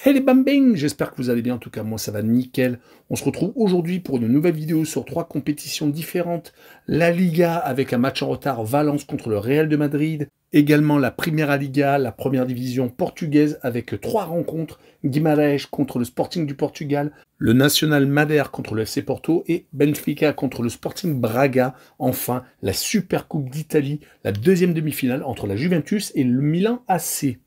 Hey les bambins, j'espère que vous allez bien, en tout cas moi ça va nickel. On se retrouve aujourd'hui pour une nouvelle vidéo sur 3 compétitions différentes. La Liga avec un match en retard, Valence contre le Real de Madrid. Également la Primera Liga, la première division portugaise avec 3 rencontres. Guimarães contre le Sporting du Portugal, le Nacional Madère contre le FC Porto et Benfica contre le Sporting Braga. Enfin, la Super Coupe d'Italie, la deuxième demi-finale entre la Juventus et le Milan AC.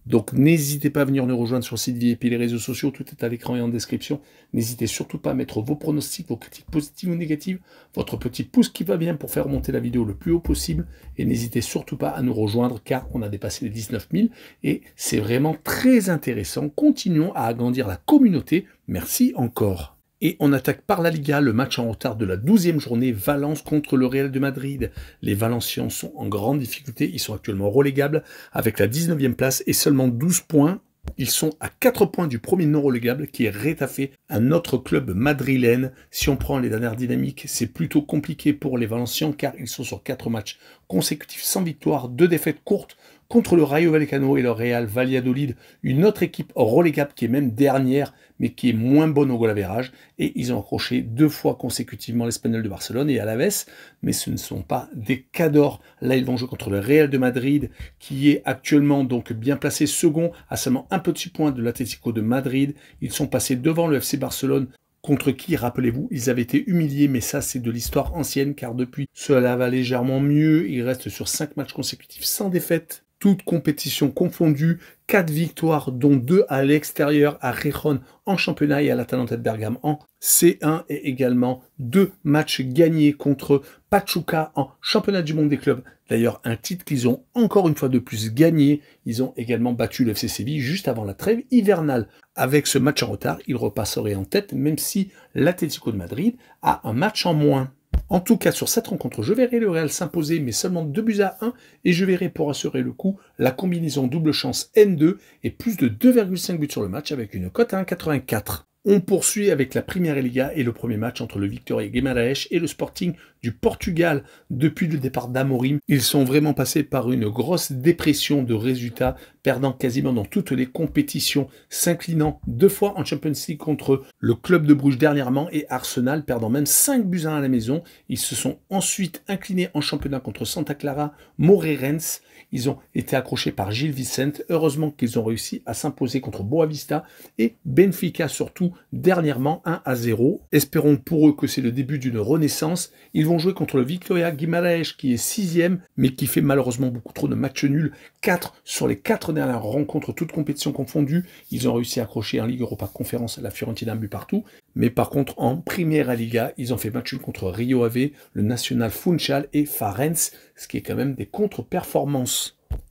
Donc n'hésitez pas à venir nous rejoindre sur le site VIP et les réseaux sociaux, tout est à l'écran et en description. N'hésitez surtout pas à mettre vos pronostics, vos critiques positives ou négatives, votre petit pouce qui va bien pour faire monter la vidéo le plus haut possible. Et n'hésitez surtout pas à nous rejoindre car on a dépassé les 19 000 et c'est vraiment très intéressant. Continuons à agrandir la communauté. Merci encore. Et on attaque par la Liga, le match en retard de la 12e journée, Valence contre le Real de Madrid. Les Valenciens sont en grande difficulté, ils sont actuellement relégables avec la 19e place et seulement 12 points. Ils sont à 4 points du premier non relégable qui est Retafe, un autre club madrilène. Si on prend les dernières dynamiques, c'est plutôt compliqué pour les Valenciens car ils sont sur 4 matchs consécutifs sans victoire, 2 défaites courtes contre le Rayo Vallecano et le Real Valladolid, une autre équipe relégable qui est même dernière, mais qui est moins bonne au goal average. Et ils ont accroché 2 fois consécutivement l'Espagnol de Barcelone et Alaves, mais ce ne sont pas des cadors. Là, ils vont jouer contre le Real de Madrid, qui est actuellement donc bien placé second, à seulement un petit point de l'Atlético de Madrid. Ils sont passés devant le FC Barcelone, contre qui, rappelez-vous, ils avaient été humiliés, mais ça c'est de l'histoire ancienne, car depuis, cela va légèrement mieux. Ils restent sur 5 matchs consécutifs sans défaite. Toutes compétitions confondues, 4 victoires, dont 2 à l'extérieur, à Gijón en championnat et à l'Atalanta de Bergame en C1, et également 2 matchs gagnés contre Pachuca en championnat du monde des clubs. D'ailleurs, un titre qu'ils ont encore une fois de plus gagné. Ils ont également battu le FC Séville juste avant la trêve hivernale. Avec ce match en retard, ils repasseraient en tête, même si l'Atlético de Madrid a un match en moins. En tout cas, sur cette rencontre, je verrai le Real s'imposer, mais seulement 2-1, et je verrai, pour assurer le coup, la combinaison double chance N2 et plus de 2,5 buts sur le match avec une cote à 1,84. On poursuit avec la Primera Liga et le premier match entre le Vitória Guimarães et le Sporting du Portugal. Depuis le départ d'Amorim, ils sont vraiment passés par une grosse dépression de résultats, perdant quasiment dans toutes les compétitions, s'inclinant 2 fois en Champions League contre le club de Bruges dernièrement et Arsenal, perdant même 5-1 à la maison. Ils se sont ensuite inclinés en championnat contre Santa Clara, Moreirense. Ils ont été accrochés par Gil Vicente. Heureusement qu'ils ont réussi à s'imposer contre Boavista et Benfica surtout dernièrement 1-0. Espérons pour eux que c'est le début d'une renaissance. Ils vont jouer contre le Vitória Guimarães qui est 6e mais qui fait malheureusement beaucoup trop de matchs nuls. 4 sur les 4 dernières rencontres, toutes compétitions confondues. Ils ont réussi à accrocher en Ligue Europa Conférence la Fiorentina un but partout. Mais par contre en Primera Liga, ils ont fait match nul contre Rio Ave, le Nacional Funchal et Farense, ce qui est quand même des contre-performances.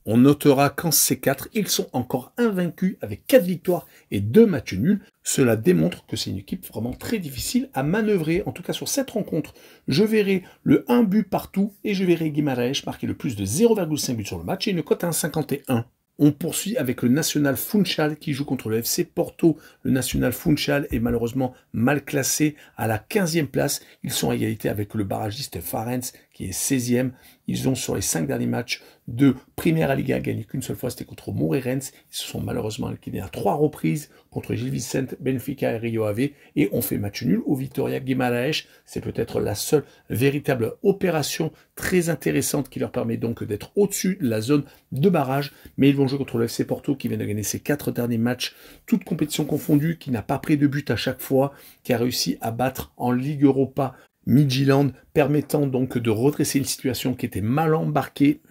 On notera qu'en C4, ils sont encore invaincus avec 4 victoires et 2 matchs nuls. Cela démontre que c'est une équipe vraiment très difficile à manœuvrer. En tout cas, sur cette rencontre, je verrai le 1 but partout et je verrai Guimarães marquer le plus de 0,5 buts sur le match et une cote à 1,51. On poursuit avec le Nacional Funchal qui joue contre le FC Porto. Le Nacional Funchal est malheureusement mal classé à la 15e place. Ils sont à égalité avec le barragiste Farense qui est 16e. Ils ont sur les 5 derniers matchs de Primera Liga gagné qu'une seule fois, c'était contre Moreirense. Ils se sont malheureusement inclinés à 3 reprises contre Gil Vicente, Benfica et Rio Ave. Et on fait match nul au Vitória Guimarães. C'est peut-être la seule véritable opération très intéressante qui leur permet donc d'être au-dessus de la zone de barrage. Mais ils vont jouer contre le FC Porto qui vient de gagner ses 4 derniers matchs, toutes compétitions confondues, qui n'a pas pris de but à chaque fois, qui a réussi à battre en Ligue Europa Midtjylland, permettant donc de redresser une situation qui était mal embarquée.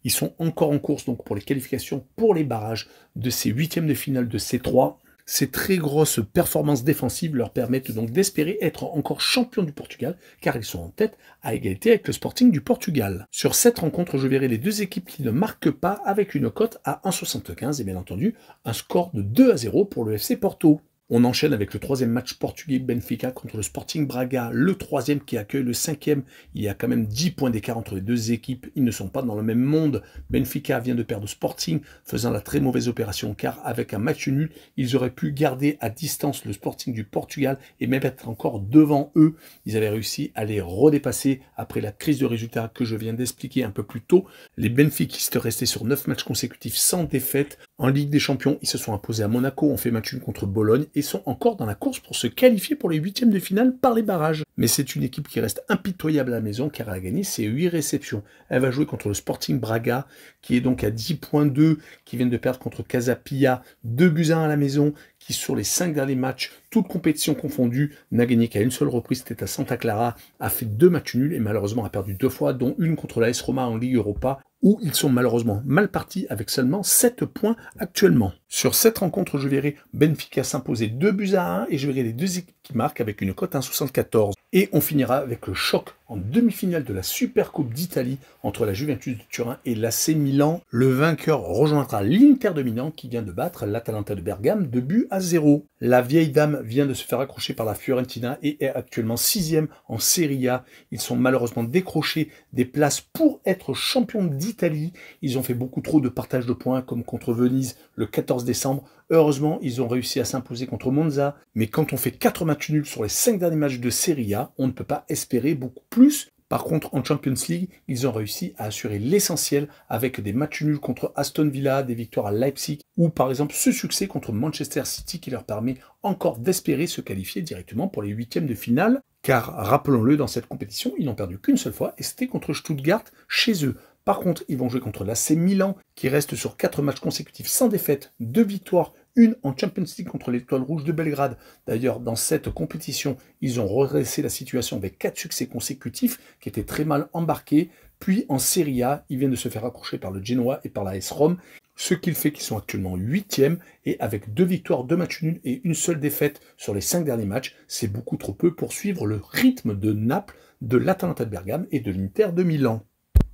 Ils sont encore en course donc pour les qualifications pour les barrages de ces 8e de finale de C3. Ces très grosses performances défensives leur permettent donc d'espérer être encore champions du Portugal, car ils sont en tête à égalité avec le Sporting du Portugal. Sur cette rencontre, je verrai les 2 équipes qui ne marquent pas avec une cote à 1,75 et bien entendu un score de 2-0 pour le FC Porto. On enchaîne avec le 3e match portugais Benfica contre le Sporting Braga, le 3e qui accueille le 5e. Il y a quand même 10 points d'écart entre les 2 équipes. Ils ne sont pas dans le même monde. Benfica vient de perdre au Sporting, faisant la très mauvaise opération car avec un match nul, ils auraient pu garder à distance le Sporting du Portugal et même être encore devant eux. Ils avaient réussi à les redépasser après la crise de résultats que je viens d'expliquer un peu plus tôt. Les benfiquistes restaient sur 9 matchs consécutifs sans défaite En Ligue des Champions, ils se sont imposés à Monaco, ont fait match nul contre Bologne et sont encore dans la course pour se qualifier pour les huitièmes de finale par les barrages. Mais c'est une équipe qui reste impitoyable à la maison car elle a gagné ses 8 réceptions. Elle va jouer contre le Sporting Braga qui est donc à 10.2, qui vient de perdre contre Casa Pia 2-1 à la maison, qui sur les 5 derniers matchs, toutes compétitions confondues, n'a gagné qu'à une seule reprise, c'était à Santa Clara, a fait 2 matchs nuls et malheureusement a perdu 2 fois, dont une contre la AS Roma en Ligue Europa, où ils sont malheureusement mal partis avec seulement 7 points actuellement. Sur cette rencontre, je verrai Benfica s'imposer 2-1 et je verrai les deux équipes qui marquent avec une cote 1,74. Et on finira avec le choc en demi-finale de la Supercoupe d'Italie entre la Juventus de Turin et l'AC Milan. Le vainqueur rejoindra l'Inter de Milan qui vient de battre l'Atalanta de Bergame 2-0. La vieille dame vient de se faire accrocher par la Fiorentina et est actuellement 6e en Serie A. Ils sont malheureusement décrochés des places pour être champions d'Italie. Ils ont fait beaucoup trop de partage de points comme contre Venise le 14 décembre. Heureusement, ils ont réussi à s'imposer contre Monza, mais quand on fait 4 matchs nuls sur les 5 derniers matchs de Serie A, on ne peut pas espérer beaucoup plus. Par contre, en Champions League, ils ont réussi à assurer l'essentiel avec des matchs nuls contre Aston Villa, des victoires à Leipzig, ou par exemple ce succès contre Manchester City qui leur permet encore d'espérer se qualifier directement pour les huitièmes de finale, car rappelons-le, dans cette compétition, ils n'ont perdu qu'une seule fois, et c'était contre Stuttgart chez eux. Par contre, ils vont jouer contre l'AC Milan, qui reste sur 4 matchs consécutifs sans défaite, 2 victoires, une en Champions League contre l'Étoile Rouge de Belgrade. D'ailleurs, dans cette compétition, ils ont redressé la situation avec 4 succès consécutifs, qui étaient très mal embarqués. Puis en Serie A, ils viennent de se faire accrocher par le Genoa et par la AS Rome, ce qui fait qu'ils sont actuellement 8e, et avec 2 victoires, 2 matchs nuls et une seule défaite sur les 5 derniers matchs, c'est beaucoup trop peu pour suivre le rythme de Naples, de l'Atalanta de Bergame et de l'Inter de Milan.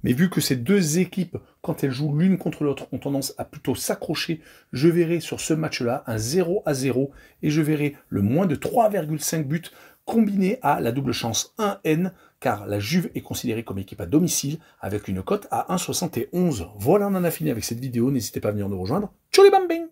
Mais vu que ces deux équipes, quand elles jouent l'une contre l'autre, ont tendance à plutôt s'accrocher, je verrai sur ce match-là un 0-0 et je verrai le moins de 3,5 buts combiné à la double chance 1N, car la Juve est considérée comme équipe à domicile avec une cote à 1,71. Voilà, on en a fini avec cette vidéo. N'hésitez pas à venir nous rejoindre. Tchou les bambins!